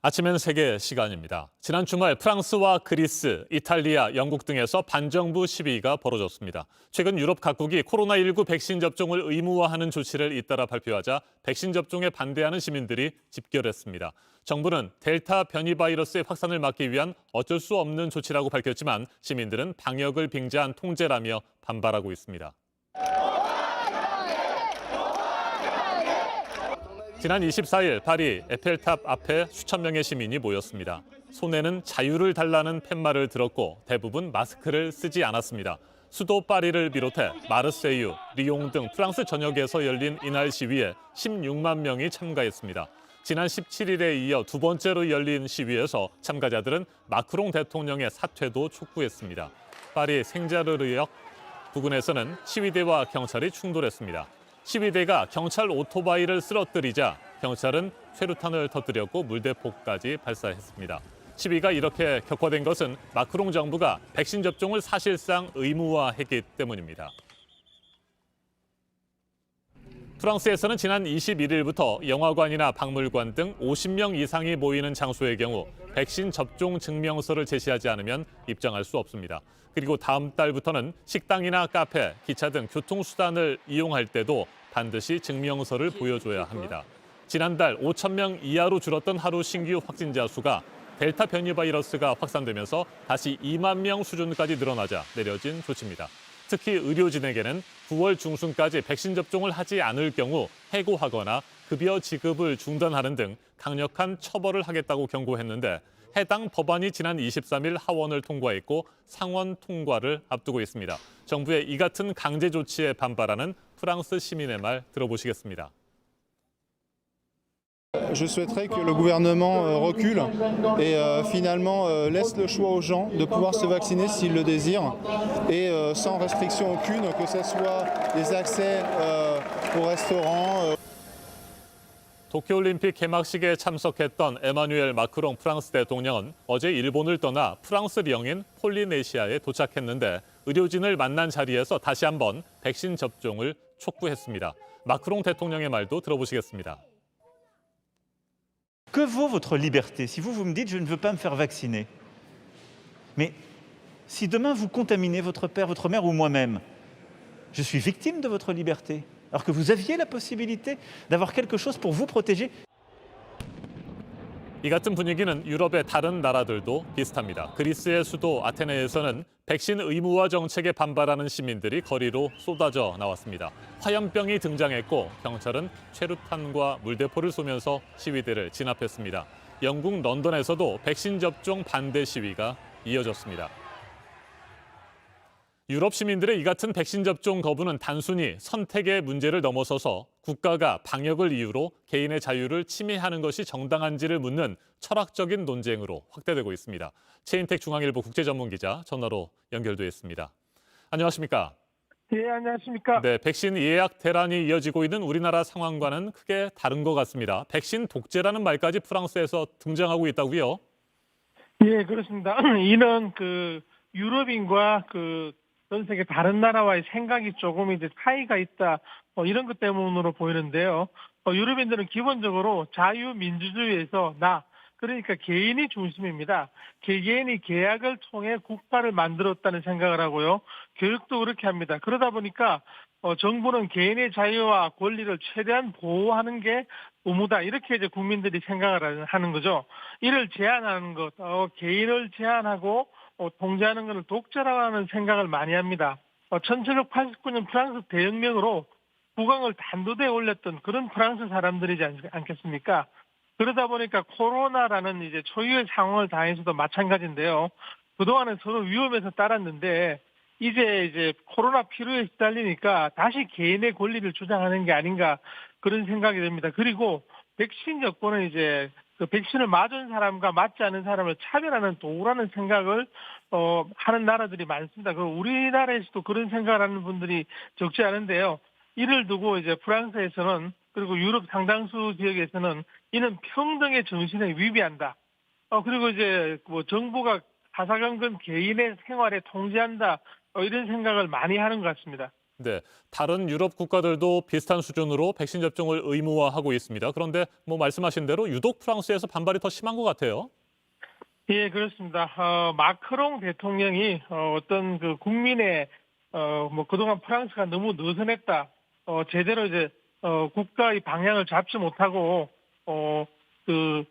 아침엔 세계 시간입니다. 지난 주말 프랑스와 그리스, 이탈리아, 영국 등에서 반정부 시위가 벌어졌습니다. 최근 유럽 각국이 코로나19 백신 접종을 의무화하는 조치를 잇따라 발표하자 백신 접종에 반대하는 시민들이 집결했습니다. 정부는 델타 변이 바이러스의 확산을 막기 위한 어쩔 수 없는 조치라고 밝혔지만 시민들은 방역을 빙자한 통제라며 반발하고 있습니다. 지난 24일 파리 에펠탑 앞에 수천 명의 시민이 모였습니다. 손에는 자유를 달라는 팻말을 들었고 대부분 마스크를 쓰지 않았습니다. 수도 파리를 비롯해 마르세유, 리옹 등 프랑스 전역에서 열린 이날 시위에 16만 명이 참가했습니다. 지난 17일에 이어 두 번째로 열린 시위에서 참가자들은 마크롱 대통령의 사퇴도 촉구했습니다. 파리 생자르르역 부근에서는 시위대와 경찰이 충돌했습니다. 시위대가 경찰 오토바이를 쓰러뜨리자 경찰은 최루탄을 터뜨렸고 물대포까지 발사했습니다. 시위가 이렇게 격화된 것은 마크롱 정부가 백신 접종을 사실상 의무화했기 때문입니다. 프랑스에서는 지난 21일부터 영화관이나 박물관 등 50명 이상이 모이는 장소의 경우 백신 접종 증명서를 제시하지 않으면 입장할 수 없습니다. 그리고 다음 달부터는 식당이나 카페, 기차 등 교통수단을 이용할 때도 반드시 증명서를 보여줘야 합니다. 지난달 5천 명 이하로 줄었던 하루 신규 확진자 수가 델타 변이 바이러스가 확산되면서 다시 2만 명 수준까지 늘어나자 내려진 조치입니다. 특히 의료진에게는 9월 중순까지 백신 접종을 하지 않을 경우 해고하거나 급여 지급을 중단하는 등 강력한 처벌을 하겠다고 경고했는데 해당 법안이 지난 23일 하원을 통과했고 상원 통과를 앞두고 있습니다. 정부의 이 같은 강제 조치에 반발하는 프랑스 시민의 말 들어보시겠습니다. Je souhaiterais que le gouvernement recule et finalement laisse le choix aux gens de pouvoir se vacciner s'ils le désirent et sans restriction aucune, que ce soit des accès aux restaurants. 도쿄올림픽 개막식에 참석했던 에마뉴엘 마크롱 프랑스 대통령은 어제 일본을 떠나 프랑스 령인 폴리네시아에 도착했는데 의료진을 만난 자리에서 다시 한번 백신 접종을 촉구했습니다. 마크롱 대통령의 말도 들어보시겠습니다. Que vaut votre liberté si vous me dites je ne veux pas me faire vacciner? Mais si demain vous contaminez votre père, votre mère ou moi-même, je suis victime de votre liberté. Alors que vous aviez la possibilité d'avoir quelque chose pour vous protéger. 이 같은 분위기는 유럽의 다른 나라들도 비슷합니다. 그리스의 수도 아테네에서는 백신 의무화 정책에 반발하는 시민들이 거리로 쏟아져 나왔습니다. 화염병이 등장했고 경찰은 최루탄과 물대포를 쏘면서 시위대를 진압했습니다. 영국 런던에서도 백신 접종 반대 시위가 이어졌습니다. 유럽 시민들의 이 같은 백신 접종 거부는 단순히 선택의 문제를 넘어서서 국가가 방역을 이유로 개인의 자유를 침해하는 것이 정당한지를 묻는 철학적인 논쟁으로 확대되고 있습니다. 최인택 중앙일보 국제전문기자 전화로 연결돼 있습니다. 안녕하십니까? 예, 안녕하십니까? 네, 백신 예약 대란이 이어지고 있는 우리나라 상황과는 크게 다른 것 같습니다. 백신 독재라는 말까지 프랑스에서 등장하고 있다고요? 예, 그렇습니다. 이는 유럽인과 전 세계 다른 나라와의 생각이 조금 이제 차이가 있다, 이런 것 때문으로 보이는데요. 유럽인들은 기본적으로 자유민주주의에서 그러니까 개인이 중심입니다. 개개인이 계약을 통해 국가를 만들었다는 생각을 하고요. 교육도 그렇게 합니다. 그러다 보니까 정부는 개인의 자유와 권리를 최대한 보호하는 게 의무다. 이렇게 이제 국민들이 생각을 하는 거죠. 이를 제한하는 것, 개인을 제한하고 통제하는 것을 독재라고 하는 생각을 많이 합니다. 1789년 프랑스 대혁명으로 국왕을 단도대에 올렸던 그런 프랑스 사람들이지 않겠습니까? 그러다 보니까 코로나라는 이제 초유의 상황을 당해서도 마찬가지인데요. 그동안은 서로 위험해서 따랐는데 이제 코로나 피로에 시달리니까 다시 개인의 권리를 주장하는 게 아닌가 그런 생각이 듭니다. 그리고 백신 여권은 이제 백신을 맞은 사람과 맞지 않은 사람을 차별하는 도구라는 생각을 하는 나라들이 많습니다. 우리나라에서도 그런 생각을 하는 분들이 적지 않은데요. 이를 두고 이제 프랑스에서는 그리고 유럽 상당수 지역에서는 이는 평등의 정신에 위배한다. 그리고 이제 정부가 사사건건 개인의 생활에 통제한다. 이런 생각을 많이 하는 것 같습니다. 네, 다른 유럽 국가들도 비슷한 수준으로 백신 접종을 의무화하고 있습니다. 그런데 말씀하신 대로 유독 프랑스에서 반발이 더 심한 것 같아요. 예, 그렇습니다. 마크롱 대통령이 어떤 그 국민의 그동안 프랑스가 너무 느슨했다. 제대로 이제 국가의 방향을 잡지 못하고 그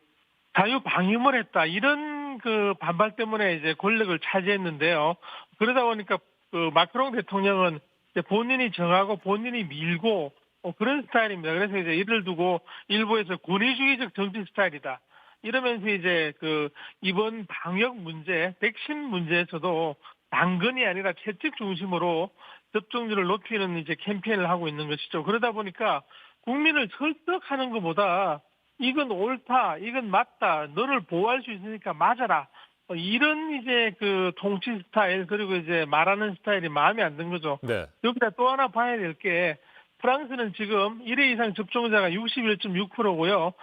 자유 방임을 했다. 이런 그 반발 때문에 이제 권력을 차지했는데요. 그러다 보니까 그 마크롱 대통령은 이제 본인이 정하고 본인이 밀고 그런 스타일입니다. 그래서 이제 이를 두고 일부에서 권위주의적 정치 스타일이다. 이러면서 이제 그 이번 방역 문제, 백신 문제에서도 당근이 아니라 채찍 중심으로 접종률을 높이는 이제 캠페인을 하고 있는 것이죠. 그러다 보니까 국민을 설득하는 것보다 이건 옳다, 이건 맞다, 너를 보호할 수 있으니까 맞아라. 이런 이제 그 통치 스타일 그리고 이제 말하는 스타일이 마음에 안 든 거죠. 네. 여기다 또 하나 봐야 될 게 프랑스는 지금 1회 이상 접종자가 61.6%고요.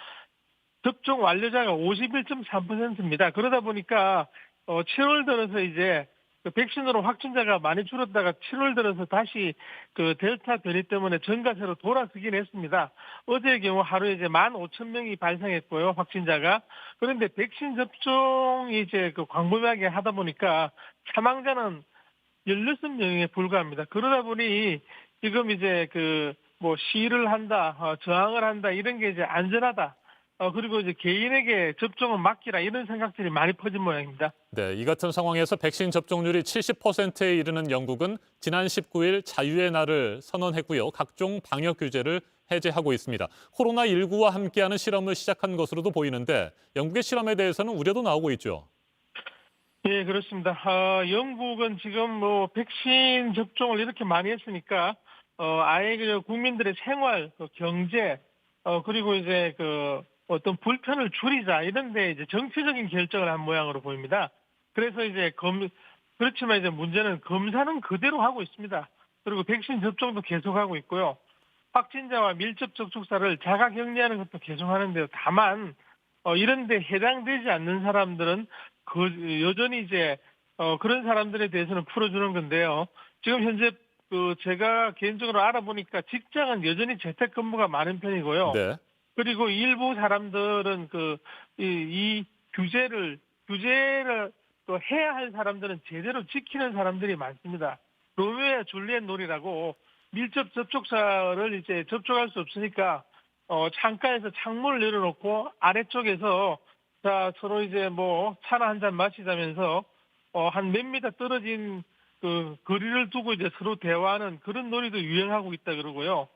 접종 완료자가 51.3%입니다. 그러다 보니까 7월 들어서 이제 그 백신으로 확진자가 많이 줄었다가 7월 들어서 다시 그 델타 변이 때문에 전가세로 돌아서긴 했습니다. 어제의 경우 하루에 이제 15,000명이 발생했고요, 확진자가. 그런데 백신 접종이 이제 그 광범위하게 하다 보니까 사망자는 16명에 불과합니다. 그러다 보니 지금 이제 그 시위를 한다, 저항을 한다, 이런 게 이제 안전하다. 그리고 이제 개인에게 접종은 맡기라 이런 생각들이 많이 퍼진 모양입니다. 네, 이 같은 상황에서 백신 접종률이 70%에 이르는 영국은 지난 19일 자유의 날을 선언했고요. 각종 방역 규제를 해제하고 있습니다. 코로나19와 함께하는 실험을 시작한 것으로도 보이는데 영국의 실험에 대해서는 우려도 나오고 있죠. 예, 그렇습니다. 영국은 지금 백신 접종을 이렇게 많이 했으니까 아예 그 국민들의 생활, 경제, 그리고 이제 그 어떤 불편을 줄이자 이런데 이제 정치적인 결정을 한 모양으로 보입니다. 그래서 이제 그렇지만 이제 문제는 검사는 그대로 하고 있습니다. 그리고 백신 접종도 계속하고 있고요. 확진자와 밀접 접촉사를 자가 격리하는 것도 계속하는데요. 다만 이런데 해당되지 않는 사람들은 여전히 이제 그런 사람들에 대해서는 풀어주는 건데요. 지금 현재 제가 개인적으로 알아보니까 직장은 여전히 재택근무가 많은 편이고요. 네. 그리고 일부 사람들은 이 규제를 또 해야 할 사람들은 제대로 지키는 사람들이 많습니다. 로미오와 줄리엣 놀이라고 밀접 접촉사를 이제 접촉할 수 없으니까 창가에서 창문을 열어놓고 아래쪽에서 서로 이제 차나 한 잔 마시자면서 한 몇 미터 떨어진 그 거리를 두고 이제 서로 대화하는 그런 놀이도 유행하고 있다 그러고요.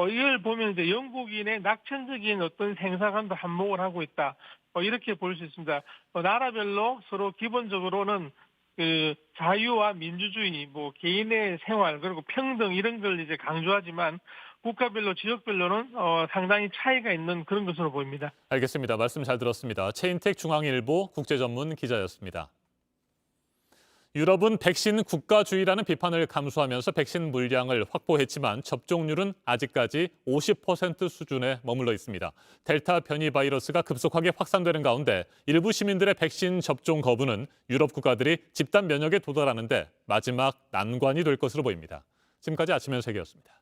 이걸 보면 이제 영국인의 낙천적인 어떤 생사관도 한몫을 하고 있다. 이렇게 볼 수 있습니다. 나라별로 서로 기본적으로는 그 자유와 민주주의, 개인의 생활 그리고 평등 이런 걸 이제 강조하지만 국가별로 지역별로는 상당히 차이가 있는 그런 것으로 보입니다. 알겠습니다. 말씀 잘 들었습니다. 최인택 중앙일보 국제전문 기자였습니다. 유럽은 백신 국가주의라는 비판을 감수하면서 백신 물량을 확보했지만 접종률은 아직까지 50% 수준에 머물러 있습니다. 델타 변이 바이러스가 급속하게 확산되는 가운데 일부 시민들의 백신 접종 거부는 유럽 국가들이 집단 면역에 도달하는 데 마지막 난관이 될 것으로 보입니다. 지금까지 아침 현세계였습니다.